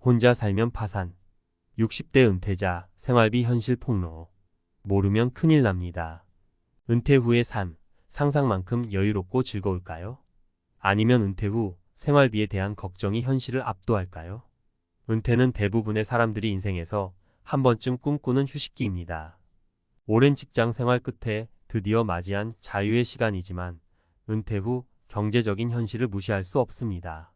혼자 살면 파산. 60대 은퇴자 생활비 현실 폭로. 모르면 큰일 납니다. 은퇴 후의 삶, 상상만큼 여유롭고 즐거울까요? 아니면 은퇴 후 생활비에 대한 걱정이 현실을 압도할까요? 은퇴는 대부분의 사람들이 인생에서 한 번쯤 꿈꾸는 휴식기입니다. 오랜 직장 생활 끝에 드디어 맞이한 자유의 시간이지만 은퇴 후 경제적인 현실을 무시할 수 없습니다.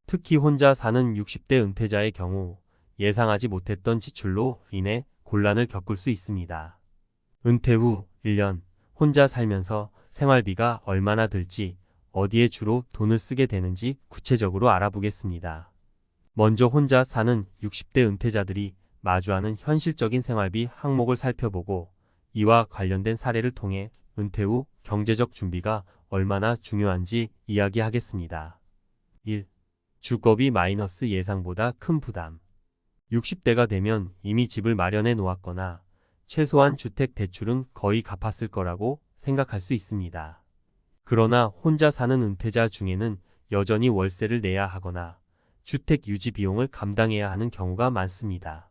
특히 혼자 사는 60대 은퇴자의 경우 예상하지 못했던 지출로 인해 곤란을 겪을 수 있습니다. 은퇴 후 1년 혼자 살면서 생활비가 얼마나 들지, 어디에 주로 돈을 쓰게 되는지 구체적으로 알아보겠습니다. 먼저 혼자 사는 60대 은퇴자들이 마주하는 현실적인 생활비 항목을 살펴보고 이와 관련된 사례를 통해 은퇴 후 경제적 준비가 얼마나 중요한지 이야기하겠습니다. 1. 주거비 마이너스 예상보다 큰 부담. 60대가 되면 이미 집을 마련해 놓았거나 최소한 주택 대출은 거의 갚았을 거라고 생각할 수 있습니다. 그러나 혼자 사는 은퇴자 중에는 여전히 월세를 내야 하거나 주택 유지 비용을 감당해야 하는 경우가 많습니다.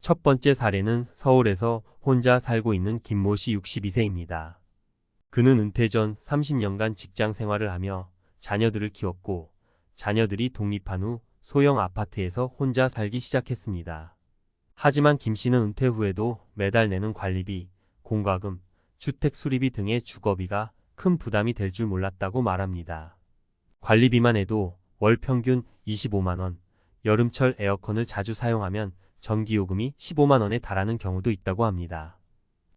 첫 번째 사례는 서울에서 혼자 살고 있는 김모 씨 62세입니다. 그는 은퇴 전 30년간 직장 생활을 하며 자녀들을 키웠고 자녀들이 독립한 후 소형 아파트에서 혼자 살기 시작했습니다. 하지만 김 씨는 은퇴 후에도 매달 내는 관리비, 공과금, 주택 수리비 등의 주거비가 큰 부담이 될 줄 몰랐다고 말합니다. 관리비만 해도 월 평균 25만 원, 여름철 에어컨을 자주 사용하면 전기요금이 15만 원에 달하는 경우도 있다고 합니다.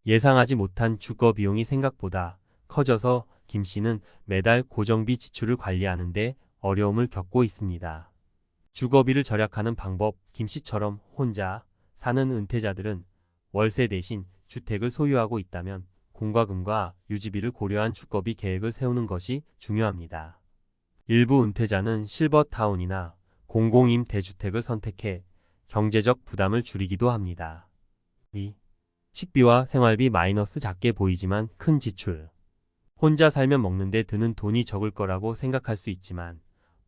예상하지 못한 주거 비용이 생각보다 커져서 김 씨는 매달 고정비 지출을 관리하는데 어려움을 겪고 있습니다. 주거비를 절약하는 방법. 김 씨처럼 혼자 사는 은퇴자들은 월세 대신 주택을 소유하고 있다면 공과금과 유지비를 고려한 주거비 계획을 세우는 것이 중요합니다. 일부 은퇴자는 실버타운이나 공공임 대주택을 선택해 경제적 부담을 줄이기도 합니다. 2. 식비와 생활비 마이너스 작게 보이지만 큰 지출. 혼자 살면 먹는데 드는 돈이 적을 거라고 생각할 수 있지만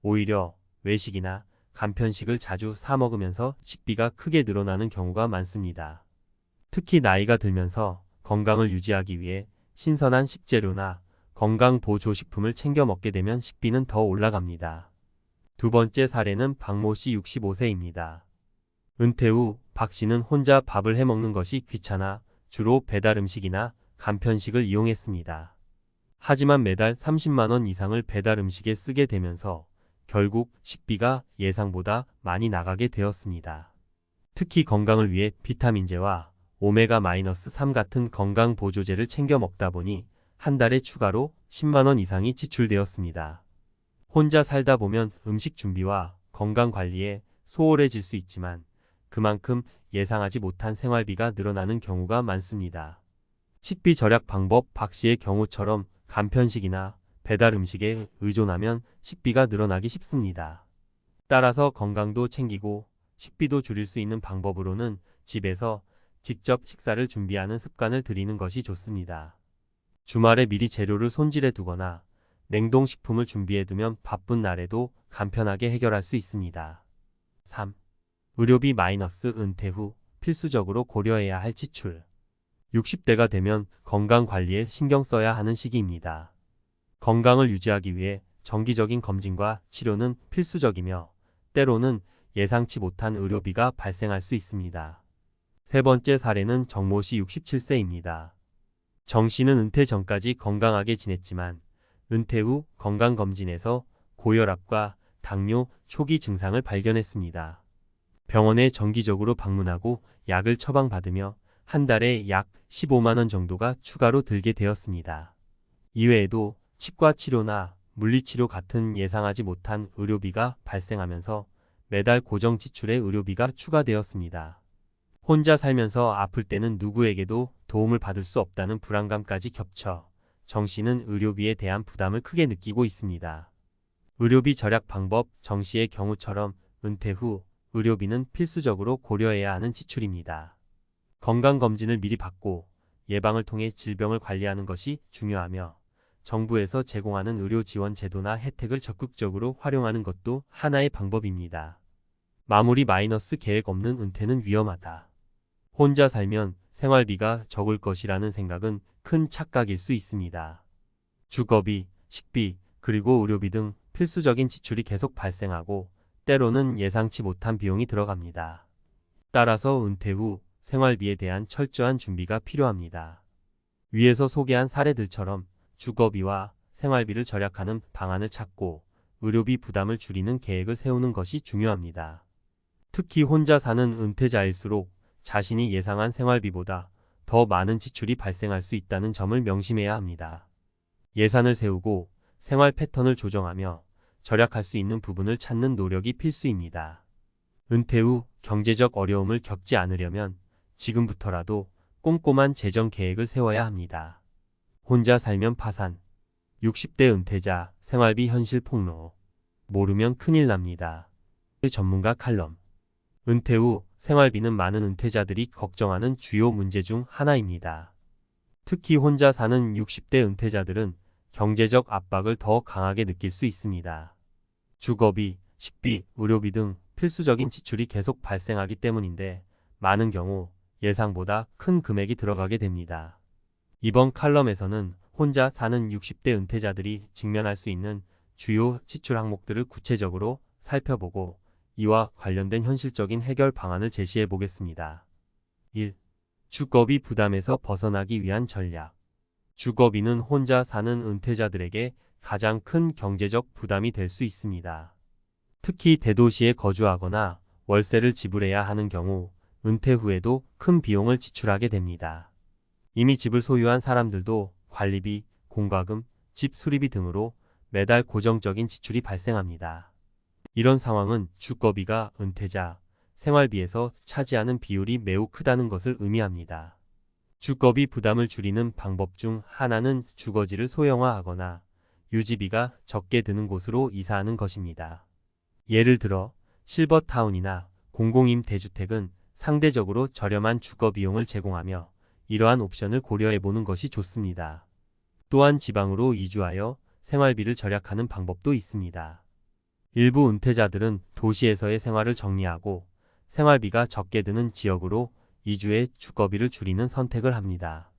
오히려 외식이나 간편식을 자주 사 먹으면서 식비가 크게 늘어나는 경우가 많습니다. 특히 나이가 들면서 건강을 유지하기 위해 신선한 식재료나 건강보조식품을 챙겨 먹게 되면 식비는 더 올라갑니다. 두 번째 사례는 박모 씨 65세입니다. 은퇴 후 박 씨는 혼자 밥을 해 먹는 것이 귀찮아 주로 배달 음식이나 간편식을 이용했습니다. 하지만 매달 30만 원 이상을 배달 음식에 쓰게 되면서 결국 식비가 예상보다 많이 나가게 되었습니다. 특히 건강을 위해 비타민제와 오메가-3 같은 건강보조제를 챙겨 먹다 보니 한 달에 추가로 10만 원 이상이 지출되었습니다. 혼자 살다 보면 음식 준비와 건강 관리에 소홀해질 수 있지만 그만큼 예상하지 못한 생활비가 늘어나는 경우가 많습니다. 식비 절약 방법. 박 씨의 경우처럼 간편식이나 배달 음식에 의존하면 식비가 늘어나기 쉽습니다. 따라서 건강도 챙기고 식비도 줄일 수 있는 방법으로는 집에서 직접 식사를 준비하는 습관을 들이는 것이 좋습니다. 주말에 미리 재료를 손질해 두거나 냉동식품을 준비해 두면 바쁜 날에도 간편하게 해결할 수 있습니다. 3. 의료비 마이너스 은퇴 후 필수적으로 고려해야 할 지출. 60대가 되면 건강관리에 신경 써야 하는 시기입니다. 건강을 유지하기 위해 정기적인 검진과 치료는 필수적이며 때로는 예상치 못한 의료비가 발생할 수 있습니다. 세 번째 사례는 정모 씨 67세입니다. 정 씨는 은퇴 전까지 건강하게 지냈지만 은퇴 후 건강검진에서 고혈압과 당뇨 초기 증상을 발견했습니다. 병원에 정기적으로 방문하고 약을 처방받으며 한 달에 약 15만 원 정도가 추가로 들게 되었습니다. 이외에도 치과 치료나 물리치료 같은 예상하지 못한 의료비가 발생하면서 매달 고정 지출에 의료비가 추가되었습니다. 혼자 살면서 아플 때는 누구에게도 도움을 받을 수 없다는 불안감까지 겹쳐 정 씨는 의료비에 대한 부담을 크게 느끼고 있습니다. 의료비 절약 방법. 정 씨의 경우처럼 은퇴 후 의료비는 필수적으로 고려해야 하는 지출입니다. 건강검진을 미리 받고 예방을 통해 질병을 관리하는 것이 중요하며 정부에서 제공하는 의료 지원 제도나 혜택을 적극적으로 활용하는 것도 하나의 방법입니다. 마무리 마이너스 계획 없는 은퇴는 위험하다. 혼자 살면 생활비가 적을 것이라는 생각은 큰 착각일 수 있습니다. 주거비, 식비, 그리고 의료비 등 필수적인 지출이 계속 발생하고 때로는 예상치 못한 비용이 들어갑니다. 따라서 은퇴 후 생활비에 대한 철저한 준비가 필요합니다. 위에서 소개한 사례들처럼 주거비와 생활비를 절약하는 방안을 찾고 의료비 부담을 줄이는 계획을 세우는 것이 중요합니다. 특히 혼자 사는 은퇴자일수록 자신이 예상한 생활비보다 더 많은 지출이 발생할 수 있다는 점을 명심해야 합니다. 예산을 세우고 생활 패턴을 조정하며 절약할 수 있는 부분을 찾는 노력이 필수입니다. 은퇴 후 경제적 어려움을 겪지 않으려면 지금부터라도 꼼꼼한 재정 계획을 세워야 합니다. 혼자 살면 파산. 60대 은퇴자 생활비 현실 폭로. 모르면 큰일 납니다. 전문가 칼럼. 은퇴 후 생활비는 많은 은퇴자들이 걱정하는 주요 문제 중 하나입니다. 특히 혼자 사는 60대 은퇴자들은 경제적 압박을 더 강하게 느낄 수 있습니다. 주거비, 식비, 의료비 등 필수적인 지출이 계속 발생하기 때문인데 많은 경우 예상보다 큰 금액이 들어가게 됩니다. 이번 칼럼에서는 혼자 사는 60대 은퇴자들이 직면할 수 있는 주요 지출 항목들을 구체적으로 살펴보고 이와 관련된 현실적인 해결 방안을 제시해 보겠습니다. 1. 주거비 부담에서 벗어나기 위한 전략. 주거비는 혼자 사는 은퇴자들에게 가장 큰 경제적 부담이 될 수 있습니다. 특히 대도시에 거주하거나 월세를 지불해야 하는 경우 은퇴 후에도 큰 비용을 지출하게 됩니다. 이미 집을 소유한 사람들도 관리비, 공과금, 집 수리비 등으로 매달 고정적인 지출이 발생합니다. 이런 상황은 주거비가 은퇴자 생활비에서 차지하는 비율이 매우 크다는 것을 의미합니다. 주거비 부담을 줄이는 방법 중 하나는 주거지를 소형화하거나 유지비가 적게 드는 곳으로 이사하는 것입니다. 예를 들어 실버타운이나 공공임대주택은 상대적으로 저렴한 주거 비용을 제공하며 이러한 옵션을 고려해보는 것이 좋습니다. 또한 지방으로 이주하여 생활비를 절약하는 방법도 있습니다. 일부 은퇴자들은 도시에서의 생활을 정리하고 생활비가 적게 드는 지역으로 이주해 주거비를 줄이는 선택을 합니다.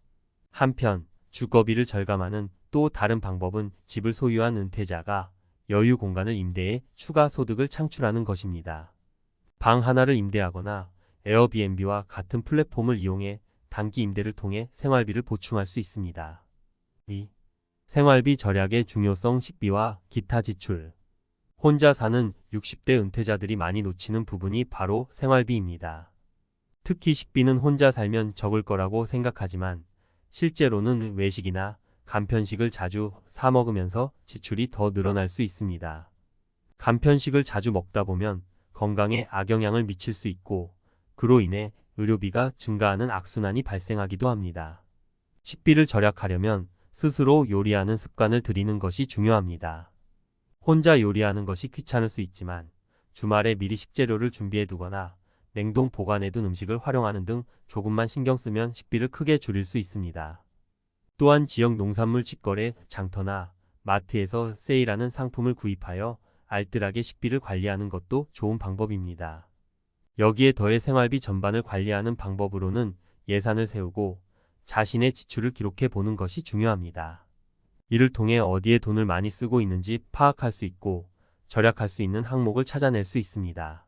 한편 주거비를 절감하는 또 다른 방법은 집을 소유한 은퇴자가 여유 공간을 임대해 추가 소득을 창출하는 것입니다. 방 하나를 임대하거나 에어비앤비와 같은 플랫폼을 이용해 단기 임대를 통해 생활비를 보충할 수 있습니다. 2. 생활비 절약의 중요성. 식비와 기타 지출. 혼자 사는 60대 은퇴자들이 많이 놓치는 부분이 바로 생활비입니다. 특히 식비는 혼자 살면 적을 거라고 생각하지만 실제로는 외식이나 간편식을 자주 사 먹으면서 지출이 더 늘어날 수 있습니다. 간편식을 자주 먹다 보면 건강에 악영향을 미칠 수 있고 그로 인해 의료비가 증가하는 악순환이 발생하기도 합니다. 식비를 절약하려면 스스로 요리하는 습관을 들이는 것이 중요합니다. 혼자 요리하는 것이 귀찮을 수 있지만 주말에 미리 식재료를 준비해 두거나 냉동 보관해 둔 음식을 활용하는 등 조금만 신경 쓰면 식비를 크게 줄일 수 있습니다. 또한 지역 농산물 직거래 장터나 마트에서 세일하는 상품을 구입하여 알뜰하게 식비를 관리하는 것도 좋은 방법입니다. 여기에 더해 생활비 전반을 관리하는 방법으로는 예산을 세우고 자신의 지출을 기록해 보는 것이 중요합니다. 이를 통해 어디에 돈을 많이 쓰고 있는지 파악할 수 있고 절약할 수 있는 항목을 찾아낼 수 있습니다.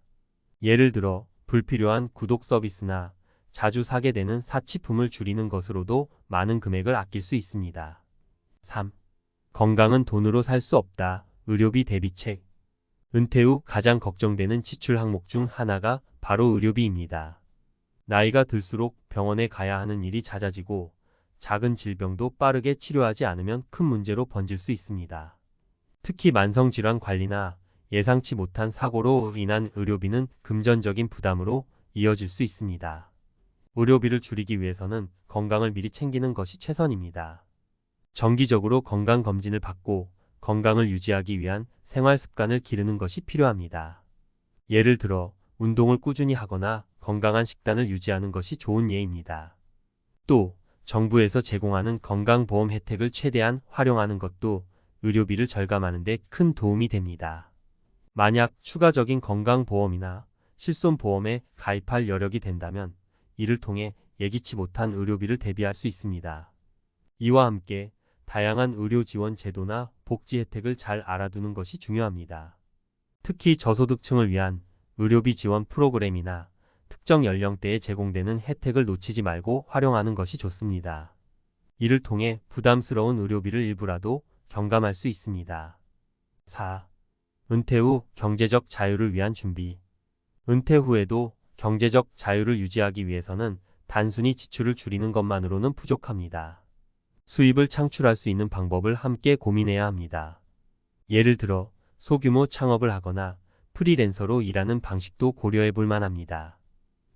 예를 들어 불필요한 구독 서비스나 자주 사게 되는 사치품을 줄이는 것으로도 많은 금액을 아낄 수 있습니다. 3. 건강은 돈으로 살 수 없다. 의료비 대비책. 은퇴 후 가장 걱정되는 지출 항목 중 하나가 바로 의료비입니다. 나이가 들수록 병원에 가야 하는 일이 잦아지고 작은 질병도 빠르게 치료하지 않으면 큰 문제로 번질 수 있습니다. 특히 만성질환 관리나 예상치 못한 사고로 인한 의료비는 금전적인 부담으로 이어질 수 있습니다. 의료비를 줄이기 위해서는 건강을 미리 챙기는 것이 최선입니다. 정기적으로 건강검진을 받고 건강을 유지하기 위한 생활 습관을 기르는 것이 필요합니다. 예를 들어 운동을 꾸준히 하거나 건강한 식단을 유지하는 것이 좋은 예입니다. 또 정부에서 제공하는 건강보험 혜택을 최대한 활용하는 것도 의료비를 절감하는 데 큰 도움이 됩니다. 만약 추가적인 건강보험이나 실손보험에 가입할 여력이 된다면 이를 통해 예기치 못한 의료비를 대비할 수 있습니다. 이와 함께 다양한 의료 지원 제도나 복지 혜택을 잘 알아두는 것이 중요합니다. 특히 저소득층을 위한 의료비 지원 프로그램이나 특정 연령대에 제공되는 혜택을 놓치지 말고 활용하는 것이 좋습니다. 이를 통해 부담스러운 의료비를 일부라도 경감할 수 있습니다. 4. 은퇴 후 경제적 자유를 위한 준비. 은퇴 후에도 경제적 자유를 유지하기 위해서는 단순히 지출을 줄이는 것만으로는 부족합니다. 수입을 창출할 수 있는 방법을 함께 고민해야 합니다. 예를 들어 소규모 창업을 하거나 프리랜서로 일하는 방식도 고려해 볼 만합니다.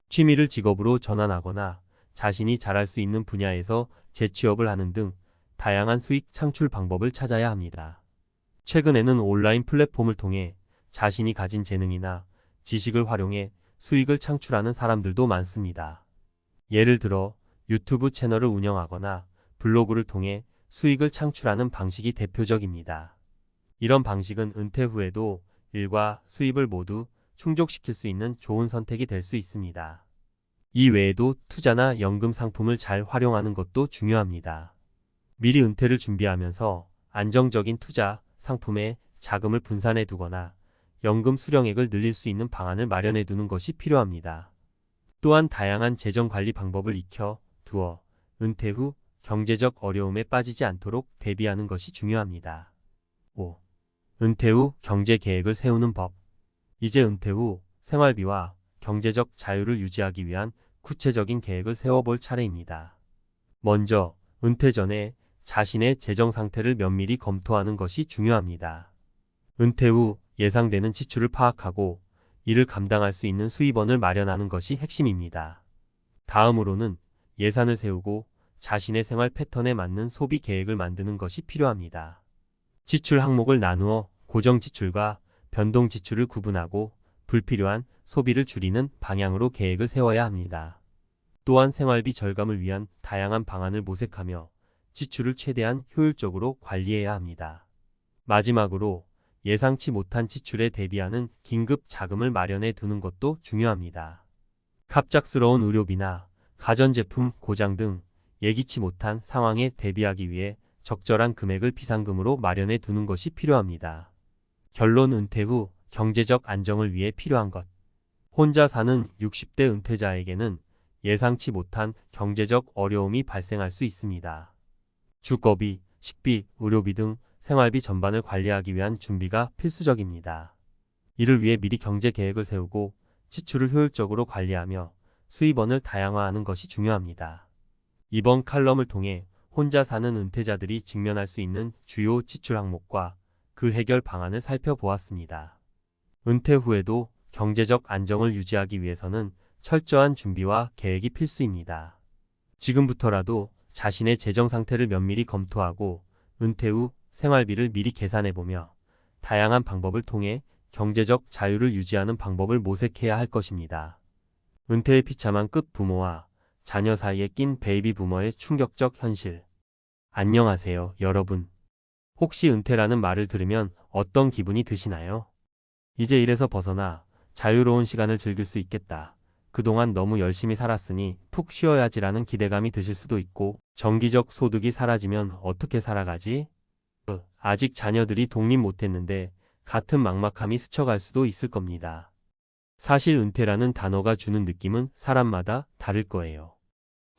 취미를 직업으로 전환하거나 자신이 잘할 수 있는 분야에서 재취업을 하는 등 다양한 수익 창출 방법을 찾아야 합니다. 최근에는 온라인 플랫폼을 통해 자신이 가진 재능이나 지식을 활용해 수익을 창출하는 사람들도 많습니다. 예를 들어 유튜브 채널을 운영하거나 블로그를 통해 수익을 창출하는 방식이 대표적입니다. 이런 방식은 은퇴 후에도 일과 수입을 모두 충족시킬 수 있는 좋은 선택이 될 수 있습니다. 이 외에도 투자나 연금 상품을 잘 활용하는 것도 중요합니다. 미리 은퇴를 준비하면서 안정적인 투자 상품에 자금을 분산해 두거나 연금 수령액을 늘릴 수 있는 방안을 마련해 두는 것이 필요합니다. 또한 다양한 재정 관리 방법을 익혀 두어 은퇴 후 경제적 어려움에 빠지지 않도록 대비하는 것이 중요합니다. 5. 은퇴 후 경제 계획을 세우는 법. 이제 은퇴 후 생활비와 경제적 자유를 유지하기 위한 구체적인 계획을 세워볼 차례입니다. 먼저 은퇴 전에 자신의 재정 상태를 면밀히 검토하는 것이 중요합니다. 은퇴 후 예상되는 지출을 파악하고 이를 감당할 수 있는 수입원을 마련하는 것이 핵심입니다. 다음으로는 예산을 세우고 자신의 생활 패턴에 맞는 소비 계획을 만드는 것이 필요합니다. 지출 항목을 나누어 고정 지출과 변동 지출을 구분하고 불필요한 소비를 줄이는 방향으로 계획을 세워야 합니다. 또한 생활비 절감을 위한 다양한 방안을 모색하며 지출을 최대한 효율적으로 관리해야 합니다. 마지막으로 예상치 못한 지출에 대비하는 긴급 자금을 마련해 두는 것도 중요합니다. 갑작스러운 의료비나 가전제품 고장 등 예기치 못한 상황에 대비하기 위해 적절한 금액을 비상금으로 마련해 두는 것이 필요합니다. 결론 은퇴 후 경제적 안정을 위해 필요한 것. 혼자 사는 60대 은퇴자에게는 예상치 못한 경제적 어려움이 발생할 수 있습니다. 주거비, 식비, 의료비 등 생활비 전반을 관리하기 위한 준비가 필수적입니다. 이를 위해 미리 경제 계획을 세우고 지출을 효율적으로 관리하며 수입원을 다양화하는 것이 중요합니다. 이번 칼럼을 통해 혼자 사는 은퇴자들이 직면할 수 있는 주요 지출 항목과 그 해결 방안을 살펴보았습니다. 은퇴 후에도 경제적 안정을 유지하기 위해서는 철저한 준비와 계획이 필수입니다. 지금부터라도 자신의 재정 상태를 면밀히 검토하고 은퇴 후 생활비를 미리 계산해보며 다양한 방법을 통해 경제적 자유를 유지하는 방법을 모색해야 할 것입니다. 은퇴에 비참한 끝 부모와 자녀 사이에 낀 베이비 부머의 충격적 현실. 안녕하세요, 여러분. 혹시 은퇴라는 말을 들으면 어떤 기분이 드시나요? 이제 일에서 벗어나 자유로운 시간을 즐길 수 있겠다. 그동안 너무 열심히 살았으니 푹 쉬어야지라는 기대감이 드실 수도 있고, 정기적 소득이 사라지면 어떻게 살아가지? 아직 자녀들이 독립 못했는데 같은 막막함이 스쳐갈 수도 있을 겁니다. 사실 은퇴라는 단어가 주는 느낌은 사람마다 다를 거예요.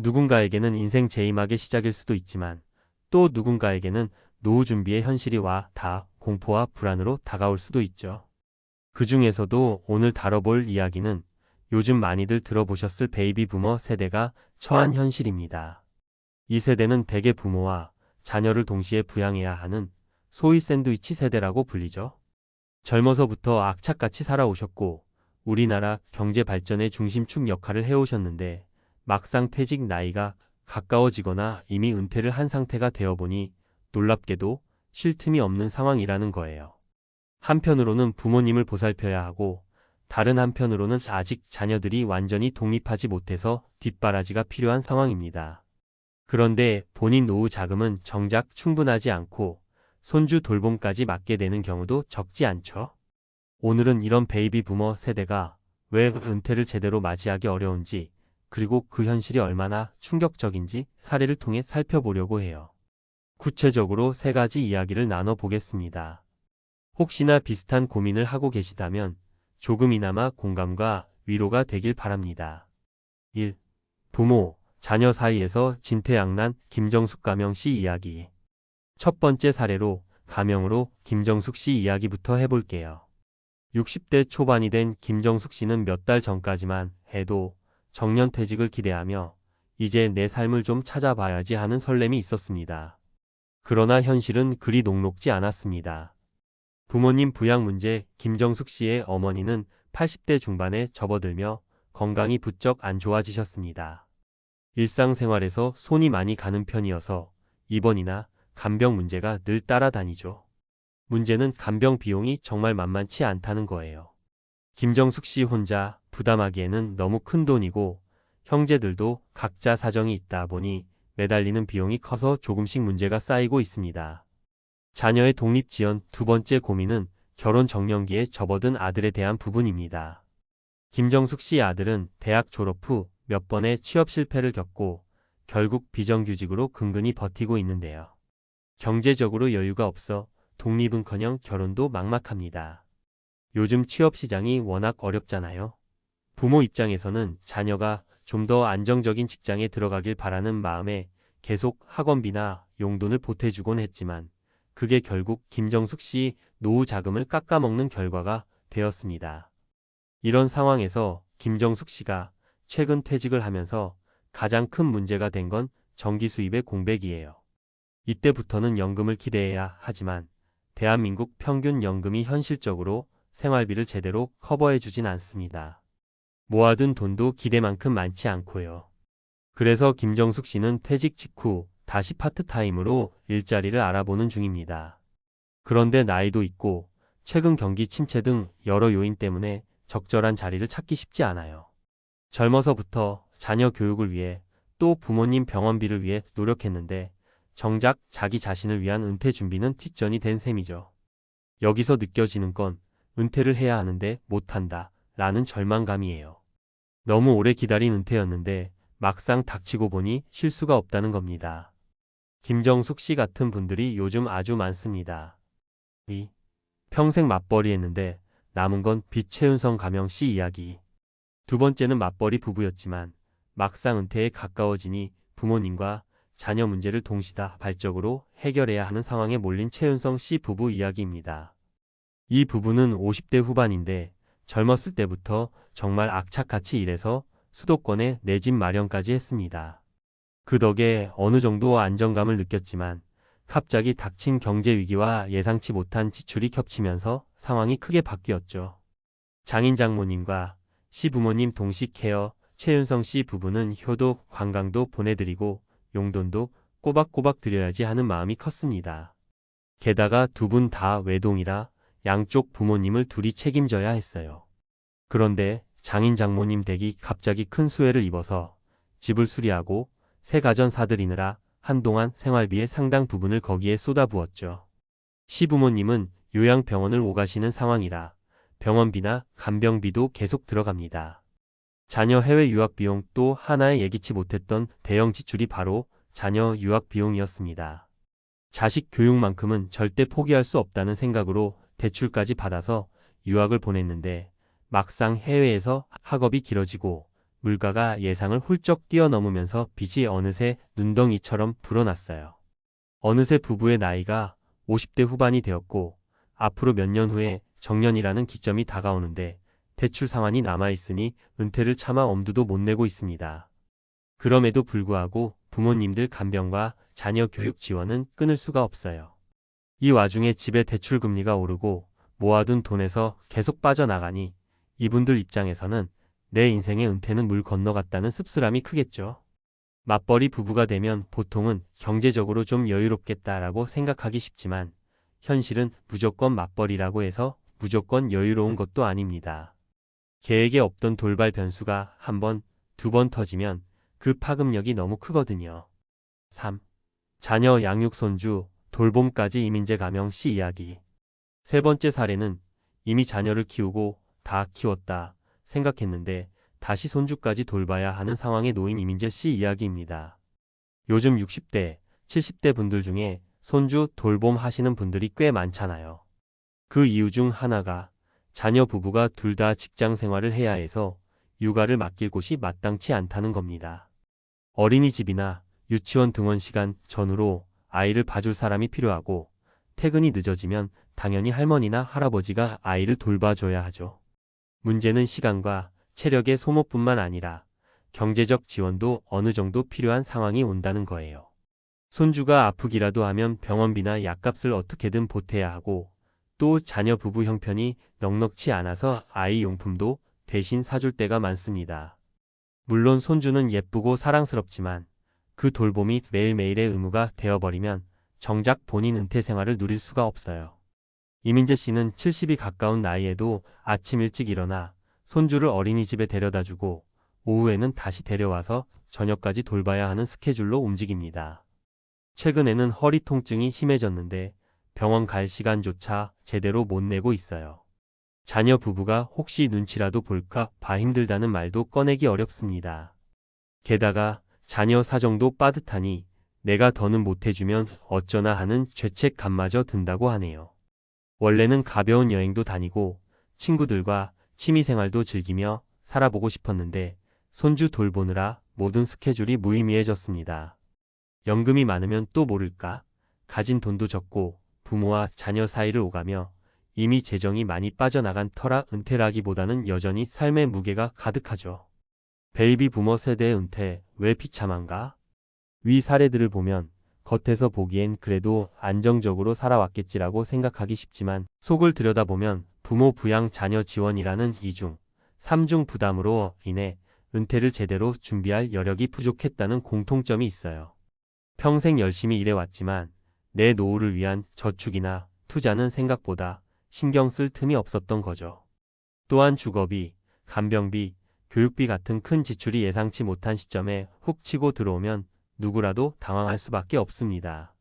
누군가에게는 인생 제이막의 시작일 수도 있지만 또 누군가에게는 노후 준비의 현실이 와 다 공포와 불안으로 다가올 수도 있죠. 그 중에서도 오늘 다뤄볼 이야기는 요즘 많이들 들어보셨을 베이비 부머 세대가 처한 현실입니다. 이 세대는 대개 부모와 자녀를 동시에 부양해야 하는 소위 샌드위치 세대라고 불리죠. 젊어서부터 악착같이 살아오셨고 우리나라 경제 발전의 중심축 역할을 해오셨는데 막상 퇴직 나이가 가까워지거나 이미 은퇴를 한 상태가 되어보니 놀랍게도 쉴 틈이 없는 상황이라는 거예요. 한편으로는 부모님을 보살펴야 하고 다른 한편으로는 아직 자녀들이 완전히 독립하지 못해서 뒷바라지가 필요한 상황입니다. 그런데 본인 노후 자금은 정작 충분하지 않고 손주 돌봄까지 맡게 되는 경우도 적지 않죠. 오늘은 이런 베이비 부머 세대가 왜 은퇴를 제대로 맞이하기 어려운지, 그리고 그 현실이 얼마나 충격적인지 사례를 통해 살펴보려고 해요. 구체적으로 3가지 이야기를 나눠보겠습니다. 혹시나 비슷한 고민을 하고 계시다면 조금이나마 공감과 위로가 되길 바랍니다. 1. 부모, 자녀 사이에서 진퇴양난 김정숙 가명 씨 이야기. 첫 번째 사례로 가명으로 김정숙 씨 이야기부터 해볼게요. 60대 초반이 된 김정숙 씨는 몇 달 전까지만 해도 정년퇴직을 기대하며 이제 내 삶을 좀 찾아봐야지 하는 설렘이 있었습니다. 그러나 현실은 그리 녹록지 않았습니다. 부모님 부양 문제, 김정숙 씨의 어머니는 80대 중반에 접어들며 건강이 부쩍 안 좋아지셨습니다. 일상생활에서 손이 많이 가는 편이어서 입원이나 간병 문제가 늘 따라다니죠. 문제는 간병 비용이 정말 만만치 않다는 거예요. 김정숙 씨 혼자 부담하기에는 너무 큰 돈이고 형제들도 각자 사정이 있다 보니 매달리는 비용이 커서 조금씩 문제가 쌓이고 있습니다. 자녀의 독립지원 두 번째 고민은 결혼 정년기에 접어든 아들에 대한 부분입니다. 김정숙 씨 아들은 대학 졸업 후 몇 번의 취업 실패를 겪고 결국 비정규직으로 근근히 버티고 있는데요. 경제적으로 여유가 없어 독립은커녕 결혼도 막막합니다. 요즘 취업 시장이 워낙 어렵잖아요. 부모 입장에서는 자녀가 좀 더 안정적인 직장에 들어가길 바라는 마음에 계속 학원비나 용돈을 보태주곤 했지만 그게 결국 김정숙 씨 노후 자금을 깎아먹는 결과가 되었습니다. 이런 상황에서 김정숙 씨가 최근 퇴직을 하면서 가장 큰 문제가 된 건 정기 수입의 공백이에요. 이때부터는 연금을 기대해야 하지만 대한민국 평균 연금이 현실적으로 생활비를 제대로 커버해주진 않습니다. 모아둔 돈도 기대만큼 많지 않고요. 그래서 김정숙 씨는 퇴직 직후 다시 파트타임으로 일자리를 알아보는 중입니다. 그런데 나이도 있고 최근 경기 침체 등 여러 요인 때문에 적절한 자리를 찾기 쉽지 않아요. 젊어서부터 자녀 교육을 위해 또 부모님 병원비를 위해 노력했는데 정작 자기 자신을 위한 은퇴 준비는 뒷전이 된 셈이죠. 여기서 느껴지는 건 은퇴를 해야 하는데 못한다 라는 절망감이에요. 너무 오래 기다린 은퇴였는데 막상 닥치고 보니 쉴 수가 없다는 겁니다. 김정숙 씨 같은 분들이 요즘 아주 많습니다. 2. 평생 맞벌이 했는데 남은 건 빚 최윤성 가명 씨 이야기. 두 번째는 맞벌이 부부였지만 막상 은퇴에 가까워지니 부모님과 자녀 문제를 동시다발적으로 해결해야 하는 상황에 몰린 최윤성 씨 부부 이야기입니다. 이 부부는 50대 후반인데 젊었을 때부터 정말 악착같이 일해서 수도권에 내 집 마련까지 했습니다. 그 덕에 어느 정도 안정감을 느꼈지만 갑자기 닥친 경제 위기와 예상치 못한 지출이 겹치면서 상황이 크게 바뀌었죠. 장인 장모님과 시부모님 동시 케어, 최윤성 씨 부부는 효도, 관광도 보내드리고 용돈도 꼬박꼬박 드려야지 하는 마음이 컸습니다. 게다가 두 분 다 외동이라 양쪽 부모님을 둘이 책임져야 했어요. 그런데 장인 장모님 댁이 갑자기 큰 수해를 입어서 집을 수리하고 새 가전 사들이느라 한동안 생활비의 상당 부분을 거기에 쏟아부었죠. 시부모님은 요양병원을 오가시는 상황이라 병원비나 간병비도 계속 들어갑니다. 자녀 해외 유학 비용 또 하나의 예기치 못했던 대형 지출이 바로 자녀 유학 비용이었습니다. 자식 교육만큼은 절대 포기할 수 없다는 생각으로 대출까지 받아서 유학을 보냈는데 막상 해외에서 학업이 길어지고 물가가 예상을 훌쩍 뛰어넘으면서 빚이 어느새 눈덩이처럼 불어났어요. 어느새 부부의 나이가 50대 후반이 되었고 앞으로 몇 년 후에 정년이라는 기점이 다가오는데 대출 상환이 남아있으니 은퇴를 차마 엄두도 못 내고 있습니다. 그럼에도 불구하고 부모님들 간병과 자녀 교육 지원은 끊을 수가 없어요. 이 와중에 집의 대출 금리가 오르고 모아둔 돈에서 계속 빠져나가니 이분들 입장에서는 내 인생의 은퇴는 물 건너갔다는 씁쓸함이 크겠죠. 맞벌이 부부가 되면 보통은 경제적으로 좀 여유롭겠다라고 생각하기 쉽지만 현실은 무조건 맞벌이라고 해서 무조건 여유로운 것도 아닙니다. 계획에 없던 돌발 변수가 한 번, 두 번 터지면 그 파급력이 너무 크거든요. 3. 자녀 양육 손주, 돌봄까지 이민재 가명 씨 이야기. 세 번째 사례는 이미 자녀를 키우고 다 키웠다. 생각했는데 다시 손주까지 돌봐야 하는 상황에 놓인 이민재 씨 이야기입니다. 요즘 60대, 70대 분들 중에 손주 돌봄 하시는 분들이 꽤 많잖아요. 그 이유 중 하나가 자녀 부부가 둘 다 직장 생활을 해야 해서 육아를 맡길 곳이 마땅치 않다는 겁니다. 어린이집이나 유치원 등원 시간 전후로 아이를 봐줄 사람이 필요하고 퇴근이 늦어지면 당연히 할머니나 할아버지가 아이를 돌봐줘야 하죠. 문제는 시간과 체력의 소모뿐만 아니라 경제적 지원도 어느 정도 필요한 상황이 온다는 거예요. 손주가 아프기라도 하면 병원비나 약값을 어떻게든 보태야 하고 또 자녀 부부 형편이 넉넉치 않아서 아이 용품도 대신 사줄 때가 많습니다. 물론 손주는 예쁘고 사랑스럽지만 그 돌봄이 매일매일의 의무가 되어버리면 정작 본인 은퇴 생활을 누릴 수가 없어요. 이민재 씨는 70이 가까운 나이에도 아침 일찍 일어나 손주를 어린이집에 데려다주고 오후에는 다시 데려와서 저녁까지 돌봐야 하는 스케줄로 움직입니다. 최근에는 허리 통증이 심해졌는데 병원 갈 시간조차 제대로 못 내고 있어요. 자녀 부부가 혹시 눈치라도 볼까 봐 힘들다는 말도 꺼내기 어렵습니다. 게다가 자녀 사정도 빠듯하니 내가 더는 못해주면 어쩌나 하는 죄책감마저 든다고 하네요. 원래는 가벼운 여행도 다니고 친구들과 취미생활도 즐기며 살아보고 싶었는데 손주 돌보느라 모든 스케줄이 무의미해졌습니다. 연금이 많으면 또 모를까? 가진 돈도 적고 부모와 자녀 사이를 오가며 이미 재정이 많이 빠져나간 터라 은퇴라기보다는 여전히 삶의 무게가 가득하죠. 베이비 부머 세대의 은퇴 왜 비참한가? 위 사례들을 보면 겉에서 보기엔 그래도 안정적으로 살아왔겠지라고 생각하기 쉽지만 속을 들여다보면 부모 부양 자녀 지원이라는 이중, 삼중 부담으로 인해 은퇴를 제대로 준비할 여력이 부족했다는 공통점이 있어요. 평생 열심히 일해왔지만 내 노후를 위한 저축이나 투자는 생각보다 신경 쓸 틈이 없었던 거죠. 또한 주거비, 간병비, 교육비 같은 큰 지출이 예상치 못한 시점에 훅 치고 들어오면 누구라도 당황할 수밖에 없습니다.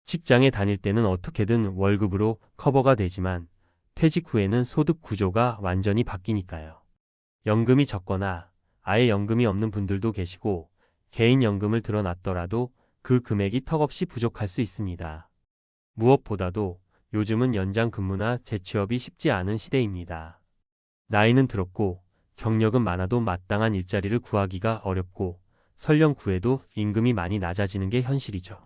직장에 다닐 때는 어떻게든 월급으로 커버가 되지만 퇴직 후에는 소득 구조가 완전히 바뀌니까요. 연금이 적거나 아예 연금이 없는 분들도 계시고 개인연금을 들어놨더라도 그 금액이 턱없이 부족할 수 있습니다. 무엇보다도 요즘은 연장 근무나 재취업이 쉽지 않은 시대입니다. 나이는 들었고 경력은 많아도 마땅한 일자리를 구하기가 어렵고 설령 구해도 임금이 많이 낮아지는 게 현실이죠.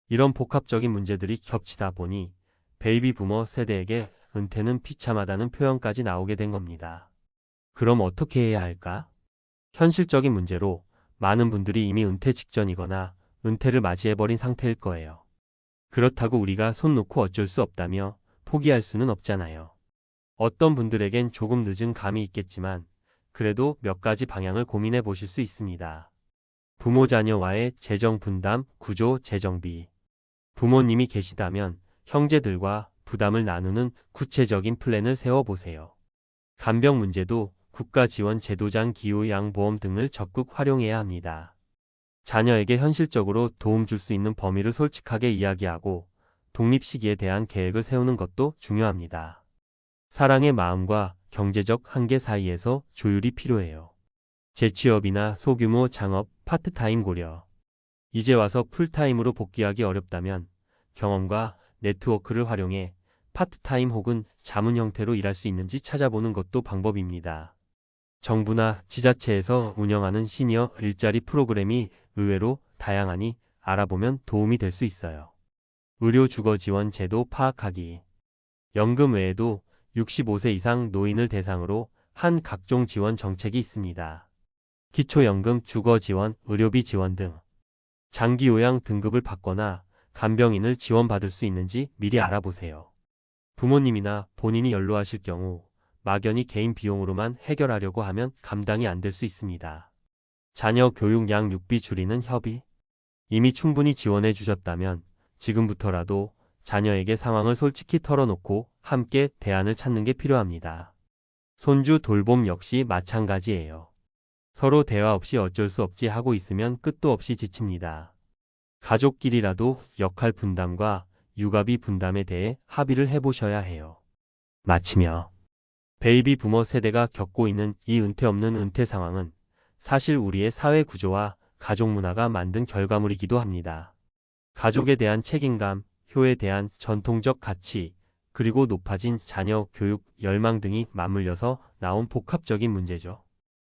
이런 복합적인 문제들이 겹치다 보니 베이비 부머 세대에게 은퇴는 비참하다는 표현까지 나오게 된 겁니다. 그럼 어떻게 해야 할까? 현실적인 문제로 많은 분들이 이미 은퇴 직전이거나 은퇴를 맞이해버린 상태일 거예요. 그렇다고 우리가 손 놓고 어쩔 수 없다며 포기할 수는 없잖아요. 어떤 분들에겐 조금 늦은 감이 있겠지만 그래도 몇 가지 방향을 고민해 보실 수 있습니다. 부모 자녀와의 재정 분담, 구조, 재정비. 부모님이 계시다면 형제들과 부담을 나누는 구체적인 플랜을 세워보세요. 간병 문제도 국가 지원 제도장 기요양보험 등을 적극 활용해야 합니다. 자녀에게 현실적으로 도움 줄 수 있는 범위를 솔직하게 이야기하고 독립 시기에 대한 계획을 세우는 것도 중요합니다. 사랑의 마음과 경제적 한계 사이에서 조율이 필요해요. 재취업이나 소규모 창업, 파트타임 고려. 이제 와서 풀타임으로 복귀하기 어렵다면 경험과 네트워크를 활용해 파트타임 혹은 자문 형태로 일할 수 있는지 찾아보는 것도 방법입니다. 정부나 지자체에서 운영하는 시니어 일자리 프로그램이 의외로 다양하니 알아보면 도움이 될 수 있어요. 의료 주거 지원 제도 파악하기. 연금 외에도 65세 이상 노인을 대상으로 한 각종 지원 정책이 있습니다. 기초연금, 주거 지원, 의료비 지원 등. 장기 요양 등급을 받거나 간병인을 지원받을 수 있는지 미리 알아보세요. 부모님이나 본인이 연로하실 경우 막연히 개인 비용으로만 해결하려고 하면 감당이 안 될 수 있습니다. 자녀 교육 양육비 줄이는 협의. 이미 충분히 지원해 주셨다면 지금부터라도 자녀에게 상황을 솔직히 털어놓고 함께 대안을 찾는 게 필요합니다. 손주 돌봄 역시 마찬가지예요. 서로 대화 없이 어쩔 수 없지 하고 있으면 끝도 없이 지칩니다. 가족끼리라도 역할 분담과 육아비 분담에 대해 합의를 해보셔야 해요. 마치며 베이비 부머 세대가 겪고 있는 이 은퇴 없는 은퇴 상황은 사실 우리의 사회 구조와 가족 문화가 만든 결과물이기도 합니다. 가족에 대한 책임감, 효에 대한 전통적 가치, 그리고 높아진 자녀 교육 열망 등이 맞물려서 나온 복합적인 문제죠.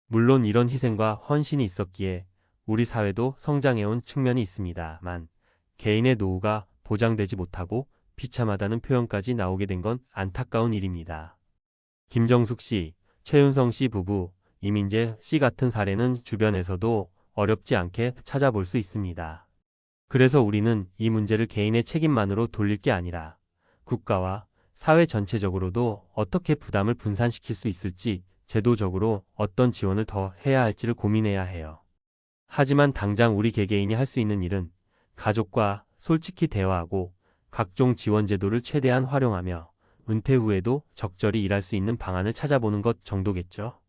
물론 이런 희생과 헌신이 있었기에 우리 사회도 성장해온 측면이 있습니다만 개인의 노후가 보장되지 못하고 비참하다는 표현까지 나오게 된 건 안타까운 일입니다. 김정숙 씨, 최윤성 씨 부부, 이민재 씨 같은 사례는 주변에서도 어렵지 않게 찾아볼 수 있습니다. 그래서 우리는 이 문제를 개인의 책임만으로 돌릴 게 아니라 국가와 사회 전체적으로도 어떻게 부담을 분산시킬 수 있을지 제도적으로 어떤 지원을 더 해야 할지를 고민해야 해요. 하지만 당장 우리 개개인이 할 수 있는 일은 가족과 솔직히 대화하고 각종 지원 제도를 최대한 활용하며 은퇴 후에도 적절히 일할 수 있는 방안을 찾아보는 것 정도겠죠.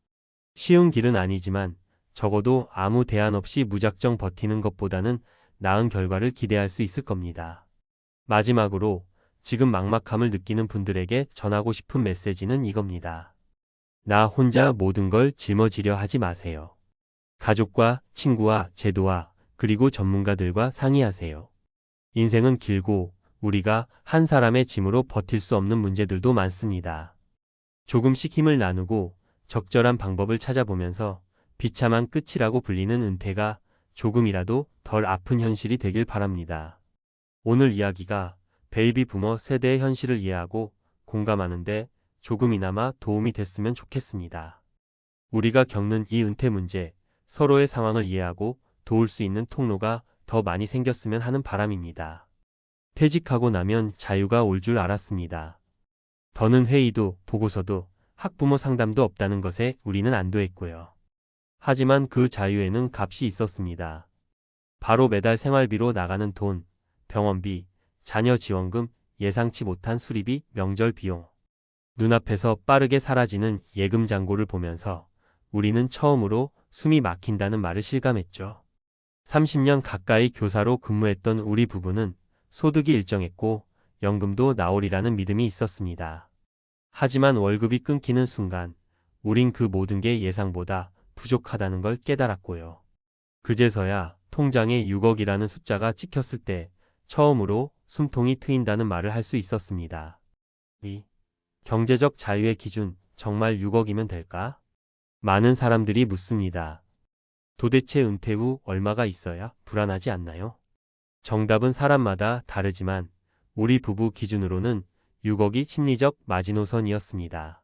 쉬운 길은 아니지만 적어도 아무 대안 없이 무작정 버티는 것보다는 나은 결과를 기대할 수 있을 겁니다. 마지막으로 지금 막막함을 느끼는 분들에게 전하고 싶은 메시지는 이겁니다. 나 혼자 모든 걸 짊어지려 하지 마세요. 가족과 친구와 제도와 그리고 전문가들과 상의하세요. 인생은 길고 우리가 한 사람의 짐으로 버틸 수 없는 문제들도 많습니다. 조금씩 힘을 나누고 적절한 방법을 찾아보면서 비참한 끝이라고 불리는 은퇴가 조금이라도 덜 아픈 현실이 되길 바랍니다. 오늘 이야기가 베이비 부머 세대의 현실을 이해하고 공감하는데 조금이나마 도움이 됐으면 좋겠습니다. 우리가 겪는 이 은퇴 문제, 서로의 상황을 이해하고 도울 수 있는 통로가 더 많이 생겼으면 하는 바람입니다. 퇴직하고 나면 자유가 올 줄 알았습니다. 더는 회의도 보고서도 학부모 상담도 없다는 것에 우리는 안도했고요. 하지만 그 자유에는 값이 있었습니다. 바로 매달 생활비로 나가는 돈, 병원비, 자녀 지원금, 예상치 못한 수리비, 명절 비용. 눈앞에서 빠르게 사라지는 예금 잔고를 보면서 우리는 처음으로 숨이 막힌다는 말을 실감했죠. 30년 가까이 교사로 근무했던 우리 부부는 소득이 일정했고 연금도 나오리라는 믿음이 있었습니다. 하지만 월급이 끊기는 순간 우린 그 모든 게 예상보다 부족하다는 걸 깨달았고요. 그제서야 통장에 6억이라는 숫자가 찍혔을 때 처음으로 숨통이 트인다는 말을 할 수 있었습니다. 이 경제적 자유의 기준 정말 6억이면 될까? 많은 사람들이 묻습니다. 도대체 은퇴 후 얼마가 있어야 불안하지 않나요? 정답은 사람마다 다르지만 우리 부부 기준으로는 6억이 심리적 마지노선이었습니다.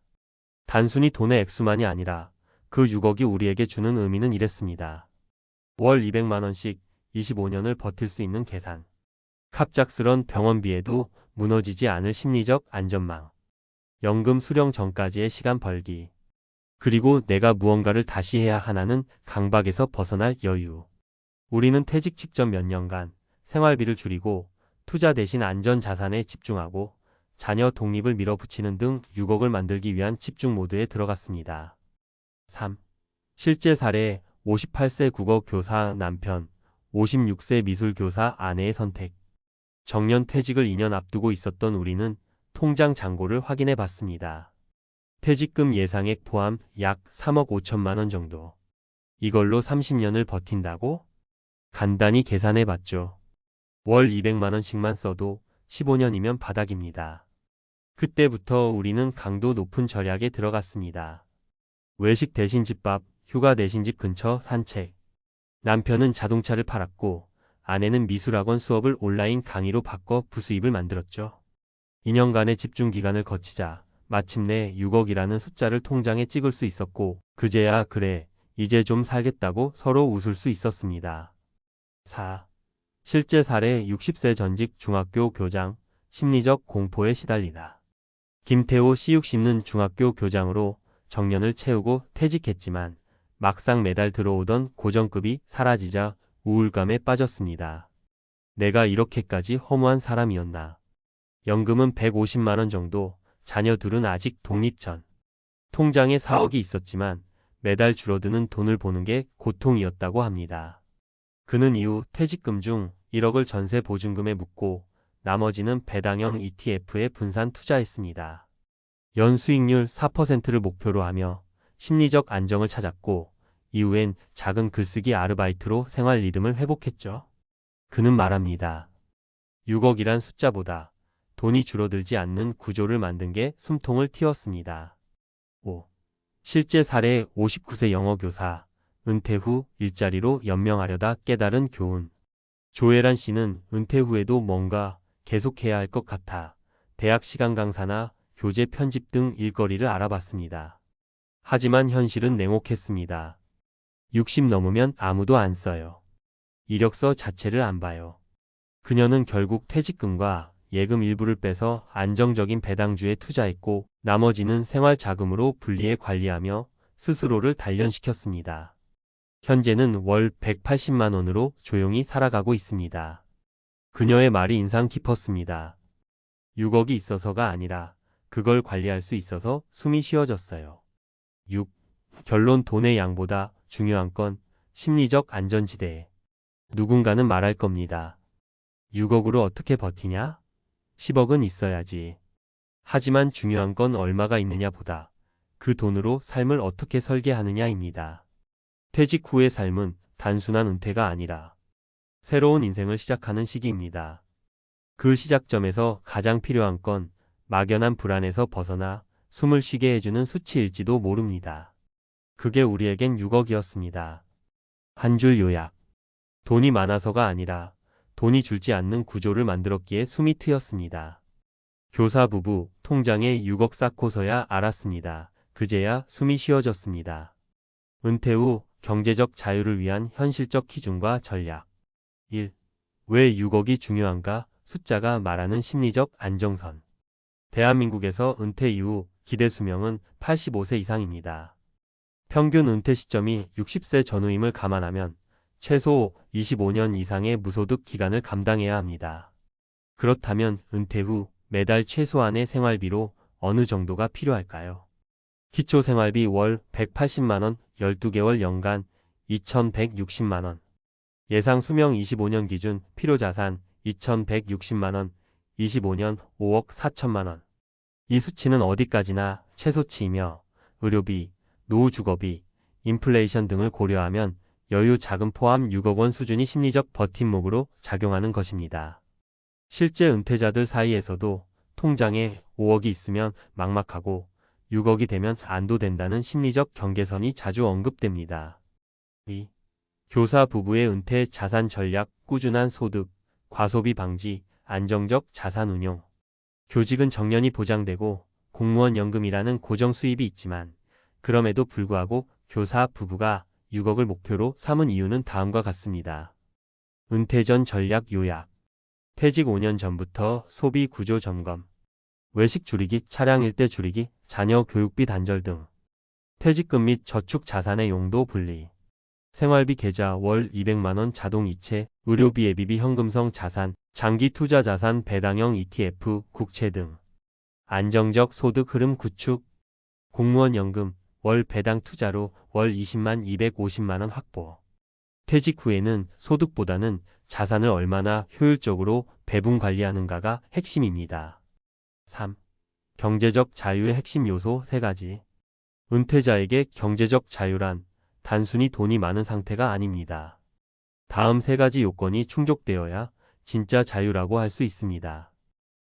단순히 돈의 액수만이 아니라 그 6억이 우리에게 주는 의미는 이랬습니다. 월 200만 원씩 25년을 버틸 수 있는 계산. 갑작스런 병원비에도 무너지지 않을 심리적 안전망. 연금 수령 전까지의 시간 벌기. 그리고 내가 무언가를 다시 해야 하나는 강박에서 벗어날 여유. 우리는 퇴직 직전 몇 년간 생활비를 줄이고 투자 대신 안전 자산에 집중하고 자녀 독립을 밀어붙이는 등 6억을 만들기 위한 집중 모드에 들어갔습니다. 3. 실제 사례 58세 국어 교사 남편, 56세 미술 교사 아내의 선택. 정년 퇴직을 2년 앞두고 있었던 우리는 통장 잔고를 확인해 봤습니다. 퇴직금 예상액 포함 약 3억 5천만 원 정도. 이걸로 30년을 버틴다고? 간단히 계산해 봤죠. 월 200만 원씩만 써도 15년이면 바닥입니다. 그때부터 우리는 강도 높은 절약에 들어갔습니다. 외식 대신 집밥, 휴가 대신 집 근처 산책. 남편은 자동차를 팔았고 아내는 미술학원 수업을 온라인 강의로 바꿔 부수입을 만들었죠. 2년간의 집중 기간을 거치자 마침내 6억이라는 숫자를 통장에 찍을 수 있었고 그제야 그래, 이제 좀 살겠다고 서로 웃을 수 있었습니다. 4. 실제 사례 60세 전직 중학교 교장, 심리적 공포에 시달리다. 김태호 씨 60는 중학교 교장으로 정년을 채우고 퇴직했지만 막상 매달 들어오던 고정급이 사라지자 우울감에 빠졌습니다. 내가 이렇게까지 허무한 사람이었나. 연금은 150만 원 정도, 자녀 둘은 아직 독립 전. 통장에 4억이 있었지만 매달 줄어드는 돈을 보는 게 고통이었다고 합니다. 그는 이후 퇴직금 중 1억을 전세 보증금에 묻고 나머지는 배당형 ETF에 분산 투자했습니다. 연수익률 4%를 목표로 하며 심리적 안정을 찾았고 이후엔 작은 글쓰기 아르바이트로 생활 리듬을 회복했죠. 그는 말합니다. 6억이란 숫자보다 돈이 줄어들지 않는 구조를 만든 게 숨통을 틔웠습니다. 5. 실제 사례 59세 영어 교사, 은퇴 후 일자리로 연명하려다 깨달은 교훈. 조혜란 씨는 은퇴 후에도 뭔가 계속해야 할 것 같아 대학 시간 강사나 교재 편집 등 일거리를 알아봤습니다. 하지만 현실은 냉혹했습니다. 60 넘으면 아무도 안 써요. 이력서 자체를 안 봐요. 그녀는 결국 퇴직금과 예금 일부를 빼서 안정적인 배당주에 투자했고 나머지는 생활 자금으로 분리해 관리하며 스스로를 단련시켰습니다. 현재는 월 180만 원으로 조용히 살아가고 있습니다. 그녀의 말이 인상 깊었습니다. 6억이 있어서가 아니라 그걸 관리할 수 있어서 숨이 쉬어졌어요. 6. 결론 돈의 양보다 중요한 건 심리적 안전지대. 누군가는 말할 겁니다. 6억으로 어떻게 버티냐? 10억은 있어야지. 하지만 중요한 건 얼마가 있느냐보다 그 돈으로 삶을 어떻게 설계하느냐입니다. 퇴직 후의 삶은 단순한 은퇴가 아니라 새로운 인생을 시작하는 시기입니다. 그 시작점에서 가장 필요한 건 막연한 불안에서 벗어나 숨을 쉬게 해주는 수치일지도 모릅니다. 그게 우리에겐 6억이었습니다. 한 줄 요약. 돈이 많아서가 아니라 돈이 줄지 않는 구조를 만들었기에 숨이 트였습니다. 교사 부부 통장에 6억 쌓고서야 알았습니다. 그제야 숨이 쉬어졌습니다. 은퇴 후 경제적 자유를 위한 현실적 기준과 전략. 1. 왜 6억이 중요한가? 숫자가 말하는 심리적 안정선. 대한민국에서 은퇴 이후 기대 수명은 85세 이상입니다. 평균 은퇴 시점이 60세 전후임을 감안하면 최소 25년 이상의 무소득 기간을 감당해야 합니다. 그렇다면 은퇴 후 매달 최소한의 생활비로 어느 정도가 필요할까요? 기초생활비 월 180만원, 12개월 연간 2160만원. 예상 수명 25년 기준 필요자산 2160만원, 25년 5억 4천만원. 이 수치는 어디까지나 최소치이며 의료비, 노후주거비, 인플레이션 등을 고려하면 여유 자금 포함 6억 원 수준이 심리적 버팀목으로 작용하는 것입니다. 실제 은퇴자들 사이에서도 통장에 5억이 있으면 막막하고 6억이 되면 안도된다는 심리적 경계선이 자주 언급됩니다. 2. 교사 부부의 은퇴 자산 전략, 꾸준한 소득, 과소비 방지, 안정적 자산 운용. 교직은 정년이 보장되고 공무원 연금이라는 고정 수입이 있지만 그럼에도 불구하고 교사 부부가 6억을 목표로 삼은 이유는 다음과 같습니다. 은퇴 전 전략 요약. 퇴직 5년 전부터 소비 구조 점검. 외식 줄이기, 차량 일대 줄이기, 자녀 교육비 단절 등. 퇴직금 및 저축 자산의 용도 분리. 생활비 계좌 월 200만원 자동 이체, 의료비 예비비 현금성 자산, 장기 투자 자산 배당형 ETF, 국채 등. 안정적 소득 흐름 구축. 공무원 연금, 월 배당 투자로 월 20만 250만원 확보. 퇴직 후에는 소득보다는 자산을 얼마나 효율적으로 배분 관리하는가가 핵심입니다. 3. 경제적 자유의 핵심 요소 3가지. 은퇴자에게 경제적 자유란 단순히 돈이 많은 상태가 아닙니다. 다음 3가지 요건이 충족되어야 진짜 자유라고 할 수 있습니다.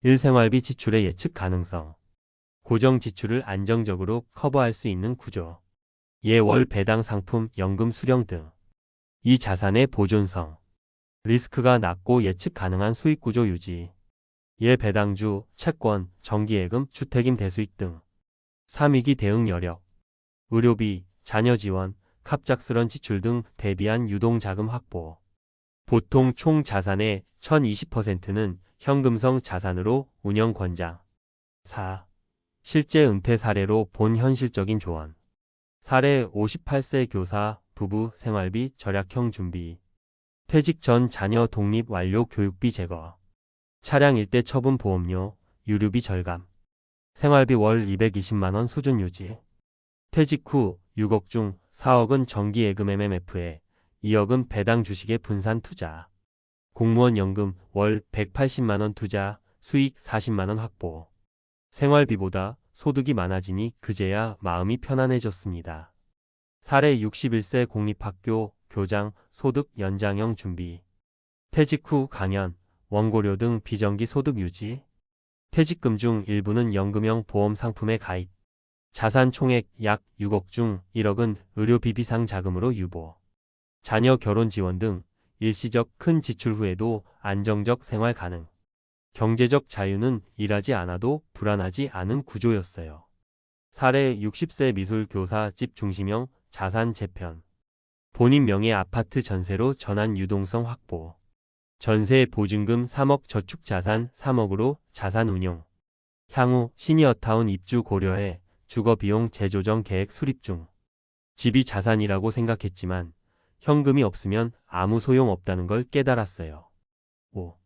1. 생활비 지출의 예측 가능성. 고정 지출을 안정적으로 커버할 수 있는 구조. 예월 배당 상품, 연금 수령 등. 2. 자산의 보존성. 리스크가 낮고 예측 가능한 수익 구조 유지. 예 배당주, 채권, 정기예금, 주택임 대수익 등. 3. 위기 대응 여력. 의료비, 자녀 지원, 갑작스런 지출 등 대비한 유동자금 확보. 보통 총 자산의 1020%는 현금성 자산으로 운영 권장. 4. 실제 은퇴 사례로 본 현실적인 조언. 사례 58세 교사, 부부 생활비 절약형 준비. 퇴직 전 자녀 독립 완료 교육비 제거. 차량 일대 처분 보험료, 유류비 절감. 생활비 월 220만원 수준 유지. 퇴직 후 6억 중 4억은 정기예금 MMF에 2억은 배당 주식에 분산 투자. 공무원 연금 월 180만원 투자, 수익 40만원 확보. 생활비보다 소득이 많아지니 그제야 마음이 편안해졌습니다. 사례 61세 공립학교 교장 소득 연장형 준비. 퇴직 후 강연, 원고료 등 비정기 소득 유지. 퇴직금 중 일부는 연금형 보험 상품에 가입. 자산 총액 약 6억 중 1억은 의료비 비상 자금으로 유보. 자녀 결혼 지원 등 일시적 큰 지출 후에도 안정적 생활 가능. 경제적 자유는 일하지 않아도 불안하지 않은 구조였어요. 사례 60세 미술 교사 집 중심형 자산 재편. 본인 명의 아파트 전세로 전환 유동성 확보. 전세 보증금 3억 저축 자산 3억으로 자산 운용. 향후 시니어타운 입주 고려해 주거비용 재조정 계획 수립 중. 집이 자산이라고 생각했지만 현금이 없으면 아무 소용 없다는 걸 깨달았어요. 5.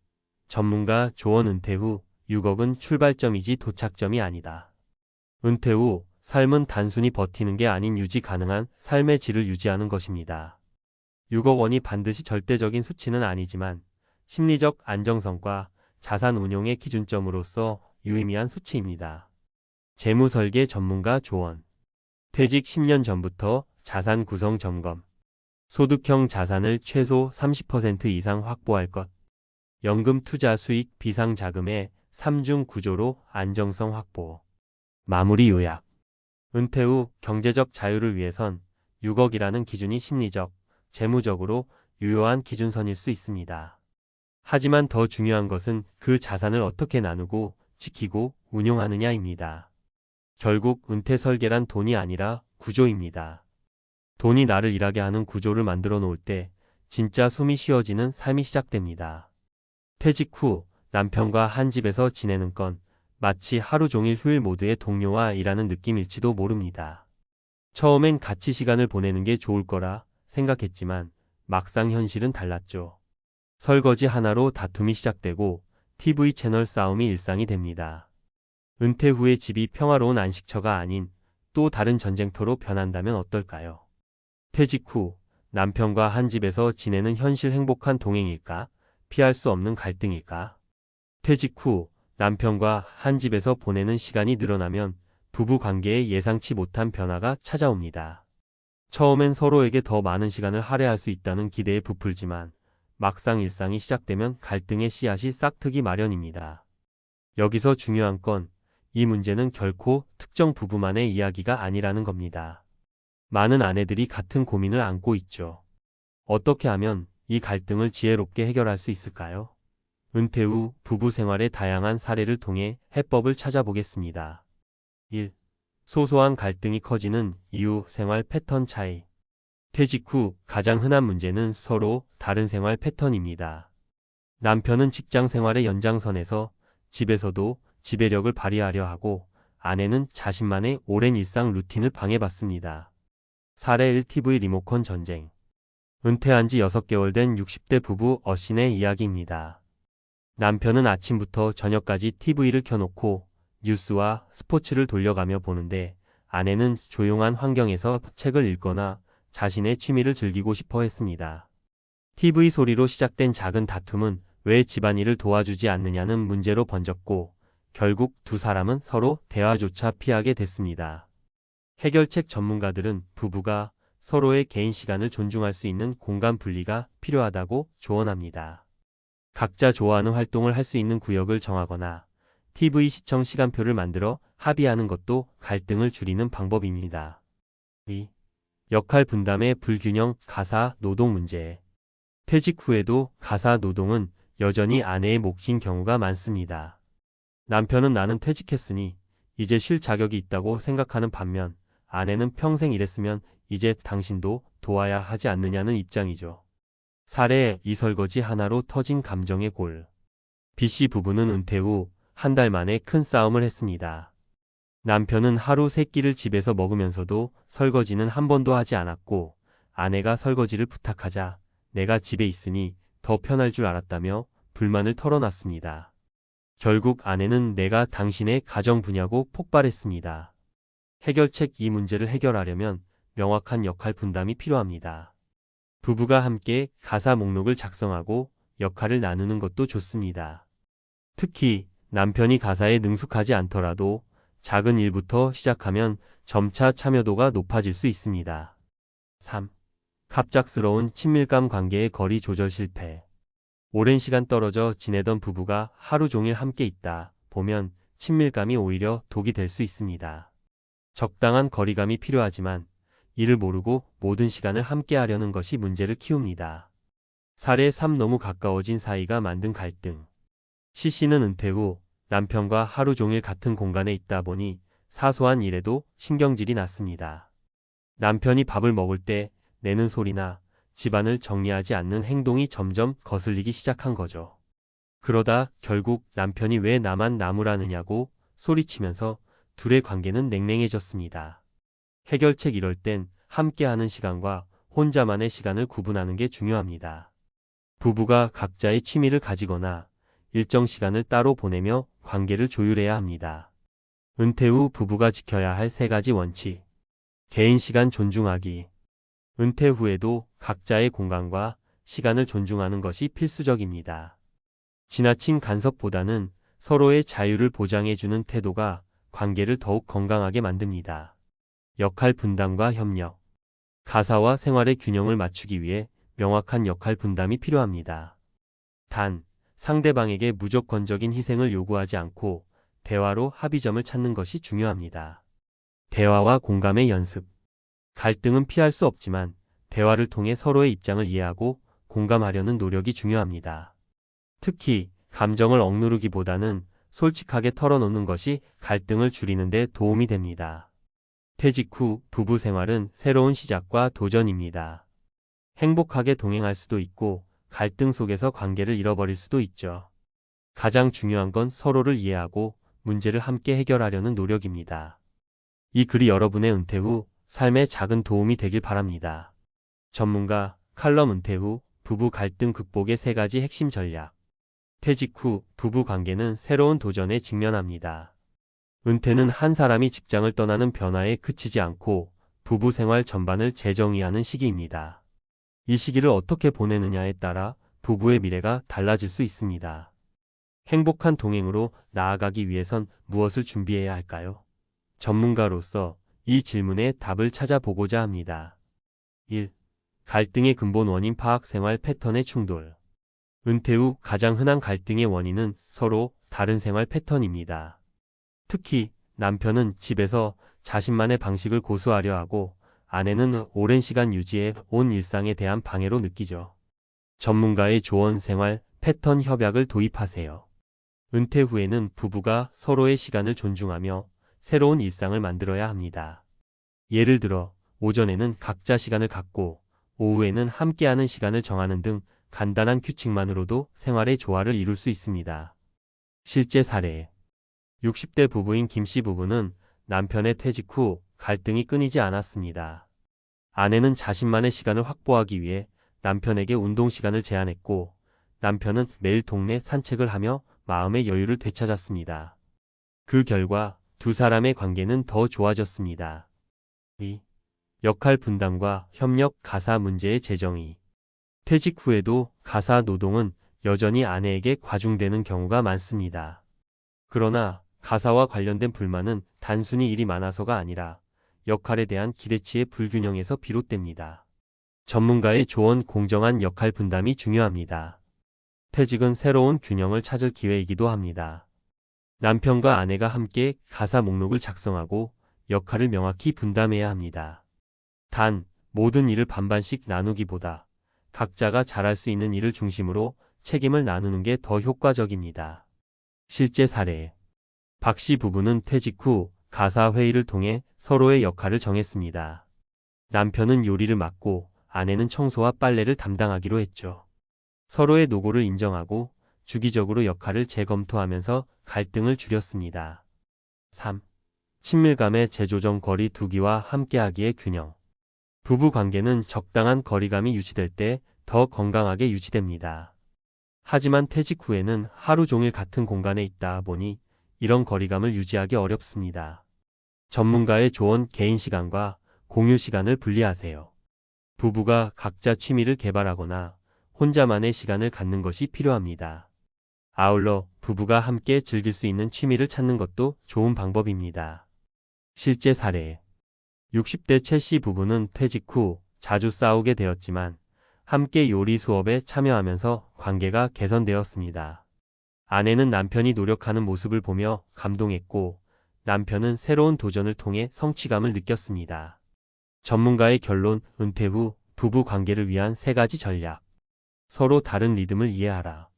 전문가 조언. 은퇴 후 6억은 출발점이지 도착점이 아니다. 은퇴 후 삶은 단순히 버티는 게 아닌 유지 가능한 삶의 질을 유지하는 것입니다. 6억 원이 반드시 절대적인 수치는 아니지만 심리적 안정성과 자산 운용의 기준점으로서 유의미한 수치입니다. 재무설계 전문가 조언. 퇴직 10년 전부터 자산 구성 점검. 소득형 자산을 최소 30% 이상 확보할 것. 연금 투자 수익 비상 자금의 3중 구조로 안정성 확보. 마무리 요약. 은퇴 후 경제적 자유를 위해선 6억이라는 기준이 심리적, 재무적으로 유효한 기준선일 수 있습니다. 하지만 더 중요한 것은 그 자산을 어떻게 나누고 지키고 운용하느냐입니다. 결국 은퇴 설계란 돈이 아니라 구조입니다. 돈이 나를 일하게 하는 구조를 만들어 놓을 때 진짜 숨이 쉬어지는 삶이 시작됩니다. 퇴직 후 남편과 한 집에서 지내는 건 마치 하루 종일 휴일 모드의 동료와 일하는 느낌일지도 모릅니다. 처음엔 같이 시간을 보내는 게 좋을 거라 생각했지만 막상 현실은 달랐죠. 설거지 하나로 다툼이 시작되고 TV 채널 싸움이 일상이 됩니다. 은퇴 후에 집이 평화로운 안식처가 아닌 또 다른 전쟁터로 변한다면 어떨까요? 퇴직 후 남편과 한 집에서 지내는 현실 행복한 동행일까? 피할 수 없는 갈등일까? 퇴직 후 남편과 한 집에서 보내는 시간이 늘어나면 부부 관계에 예상치 못한 변화가 찾아옵니다. 처음엔 서로에게 더 많은 시간을 할애할 수 있다는 기대에 부풀지만 막상 일상이 시작되면 갈등의 씨앗이 싹트기 마련입니다. 여기서 중요한 건 이 문제는 결코 특정 부부만의 이야기가 아니라는 겁니다. 많은 아내들이 같은 고민을 안고 있죠. 어떻게 하면 이 갈등을 지혜롭게 해결할 수 있을까요? 은퇴 후 부부 생활의 다양한 사례를 통해 해법을 찾아보겠습니다. 1. 소소한 갈등이 커지는 이유. 생활 패턴 차이. 퇴직 후 가장 흔한 문제는 서로 다른 생활 패턴입니다. 남편은 직장 생활의 연장선에서 집에서도 지배력을 발휘하려 하고 아내는 자신만의 오랜 일상 루틴을 방해받습니다. 사례 1. TV 리모컨 전쟁. 은퇴한 지 6개월 된 60대 부부 어신의 이야기입니다. 남편은 아침부터 저녁까지 TV를 켜놓고 뉴스와 스포츠를 돌려가며 보는데 아내는 조용한 환경에서 책을 읽거나 자신의 취미를 즐기고 싶어 했습니다. TV 소리로 시작된 작은 다툼은 왜 집안일을 도와주지 않느냐는 문제로 번졌고 결국 두 사람은 서로 대화조차 피하게 됐습니다. 해결책 전문가들은 부부가 서로의 개인 시간을 존중할 수 있는 공간 분리가 필요하다고 조언합니다. 각자 좋아하는 활동을 할 수 있는 구역을 정하거나 TV 시청 시간표를 만들어 합의하는 것도 갈등을 줄이는 방법입니다. 2. 역할 분담의 불균형. 가사 노동 문제. 퇴직 후에도 가사 노동은 여전히 아내의 몫인 경우가 많습니다. 남편은 나는 퇴직했으니 이제 쉴 자격이 있다고 생각하는 반면 아내는 평생 일했으면 이제 당신도 도와야 하지 않느냐는 입장이죠. 사례 2. 설거지 하나로 터진 감정의 골. B씨 부부는 은퇴 후 한 달 만에 큰 싸움을 했습니다. 남편은 하루 3끼를 집에서 먹으면서도 설거지는 한 번도 하지 않았고 아내가 설거지를 부탁하자 내가 집에 있으니 더 편할 줄 알았다며 불만을 털어놨습니다. 결국 아내는 내가 당신의 가정 부냐고 폭발했습니다. 해결책. 이 문제를 해결하려면 명확한 역할 분담이 필요합니다. 부부가 함께 가사 목록을 작성하고 역할을 나누는 것도 좋습니다. 특히 남편이 가사에 능숙하지 않더라도 작은 일부터 시작하면 점차 참여도가 높아질 수 있습니다. 3. 갑작스러운 친밀감 관계의 거리 조절 실패. 오랜 시간 떨어져 지내던 부부가 하루 종일 함께 있다 보면 친밀감이 오히려 독이 될 수 있습니다. 적당한 거리감이 필요하지만 이를 모르고 모든 시간을 함께 하려는 것이 문제를 키웁니다. 사례 3. 너무 가까워진 사이가 만든 갈등. C씨는 은퇴 후 남편과 하루 종일 같은 공간에 있다 보니 사소한 일에도 신경질이 났습니다. 남편이 밥을 먹을 때 내는 소리나 집안을 정리하지 않는 행동이 점점 거슬리기 시작한 거죠. 그러다 결국 남편이 왜 나만 나무라느냐고 소리치면서 둘의 관계는 냉랭해졌습니다. 해결책 이럴 땐 함께하는 시간과 혼자만의 시간을 구분하는 게 중요합니다. 부부가 각자의 취미를 가지거나 일정 시간을 따로 보내며 관계를 조율해야 합니다. 은퇴 후 부부가 지켜야 할 3가지 원칙. 개인 시간 존중하기. 은퇴 후에도 각자의 공간과 시간을 존중하는 것이 필수적입니다. 지나친 간섭보다는 서로의 자유를 보장해주는 태도가 관계를 더욱 건강하게 만듭니다. 역할 분담과 협력. 가사와 생활의 균형을 맞추기 위해 명확한 역할 분담이 필요합니다. 단, 상대방에게 무조건적인 희생을 요구하지 않고 대화로 합의점을 찾는 것이 중요합니다. 대화와 공감의 연습. 갈등은 피할 수 없지만 대화를 통해 서로의 입장을 이해하고 공감하려는 노력이 중요합니다. 특히 감정을 억누르기보다는 솔직하게 털어놓는 것이 갈등을 줄이는 데 도움이 됩니다. 퇴직 후 부부 생활은 새로운 시작과 도전입니다. 행복하게 동행할 수도 있고 갈등 속에서 관계를 잃어버릴 수도 있죠. 가장 중요한 건 서로를 이해하고 문제를 함께 해결하려는 노력입니다. 이 글이 여러분의 은퇴 후 삶에 작은 도움이 되길 바랍니다. 전문가 칼럼 은퇴 후 부부 갈등 극복의 3가지 핵심 전략. 퇴직 후 부부 관계는 새로운 도전에 직면합니다. 은퇴는 한 사람이 직장을 떠나는 변화에 그치지 않고 부부 생활 전반을 재정의하는 시기입니다. 이 시기를 어떻게 보내느냐에 따라 부부의 미래가 달라질 수 있습니다. 행복한 동행으로 나아가기 위해선 무엇을 준비해야 할까요? 전문가로서 이 질문에 답을 찾아보고자 합니다. 1. 갈등의 근본 원인 파악. 생활 패턴의 충돌. 은퇴 후 가장 흔한 갈등의 원인은 서로 다른 생활 패턴입니다. 특히 남편은 집에서 자신만의 방식을 고수하려 하고 아내는 오랜 시간 유지해 온 일상에 대한 방해로 느끼죠. 전문가의 조언. 생활 패턴 협약을 도입하세요. 은퇴 후에는 부부가 서로의 시간을 존중하며 새로운 일상을 만들어야 합니다. 예를 들어 오전에는 각자 시간을 갖고 오후에는 함께하는 시간을 정하는 등 간단한 규칙만으로도 생활의 조화를 이룰 수 있습니다. 실제 사례. 60대 부부인 김씨 부부는 남편의 퇴직 후 갈등이 끊이지 않았습니다. 아내는 자신만의 시간을 확보하기 위해 남편에게 운동 시간을 제안했고 남편은 매일 동네 산책을 하며 마음의 여유를 되찾았습니다. 그 결과 두 사람의 관계는 더 좋아졌습니다. 2. 역할 분담과 협력. 가사 문제의 재정의. 퇴직 후에도 가사 노동은 여전히 아내에게 과중되는 경우가 많습니다. 그러나 가사와 관련된 불만은 단순히 일이 많아서가 아니라 역할에 대한 기대치의 불균형에서 비롯됩니다. 전문가의 조언. 공정한 역할 분담이 중요합니다. 퇴직은 새로운 균형을 찾을 기회이기도 합니다. 남편과 아내가 함께 가사 목록을 작성하고 역할을 명확히 분담해야 합니다. 단, 모든 일을 반반씩 나누기보다 각자가 잘할 수 있는 일을 중심으로 책임을 나누는 게 더 효과적입니다. 실제 사례. 박씨 부부는 퇴직 후 가사 회의를 통해 서로의 역할을 정했습니다. 남편은 요리를 맡고 아내는 청소와 빨래를 담당하기로 했죠. 서로의 노고를 인정하고 주기적으로 역할을 재검토하면서 갈등을 줄였습니다. 3. 친밀감의 재조정. 거리 두기와 함께하기의 균형. 부부 관계는 적당한 거리감이 유지될 때 더 건강하게 유지됩니다. 하지만 퇴직 후에는 하루 종일 같은 공간에 있다 보니 이런 거리감을 유지하기 어렵습니다. 전문가의 조언. 개인 시간과 공유 시간을 분리하세요. 부부가 각자 취미를 개발하거나 혼자만의 시간을 갖는 것이 필요합니다. 아울러 부부가 함께 즐길 수 있는 취미를 찾는 것도 좋은 방법입니다. 실제 사례. 60대 최 씨 부부는 퇴직 후 자주 싸우게 되었지만 함께 요리 수업에 참여하면서 관계가 개선되었습니다. 아내는 남편이 노력하는 모습을 보며 감동했고 남편은 새로운 도전을 통해 성취감을 느꼈습니다. 전문가의 결론, 은퇴 후 부부 관계를 위한 3가지 전략. 서로 다른 리듬을 이해하라.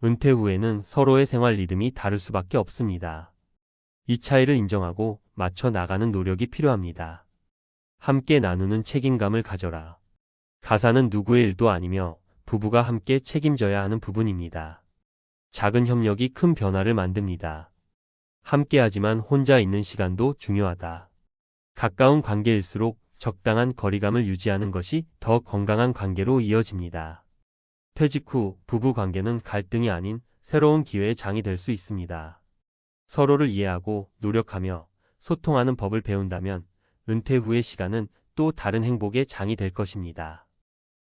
은퇴 후에는 서로의 생활 리듬이 다를 수밖에 없습니다. 이 차이를 인정하고 맞춰 나가는 노력이 필요합니다. 함께 나누는 책임감을 가져라. 가사는 누구의 일도 아니며 부부가 함께 책임져야 하는 부분입니다. 작은 협력이 큰 변화를 만듭니다. 함께하지만 혼자 있는 시간도 중요하다. 가까운 관계일수록 적당한 거리감을 유지하는 것이 더 건강한 관계로 이어집니다. 퇴직 후 부부 관계는 갈등이 아닌 새로운 기회의 장이 될 수 있습니다. 서로를 이해하고 노력하며 소통하는 법을 배운다면 은퇴 후의 시간은 또 다른 행복의 장이 될 것입니다.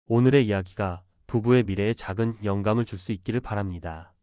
오늘의 이야기가 부부의 미래에 작은 영감을 줄 수 있기를 바랍니다.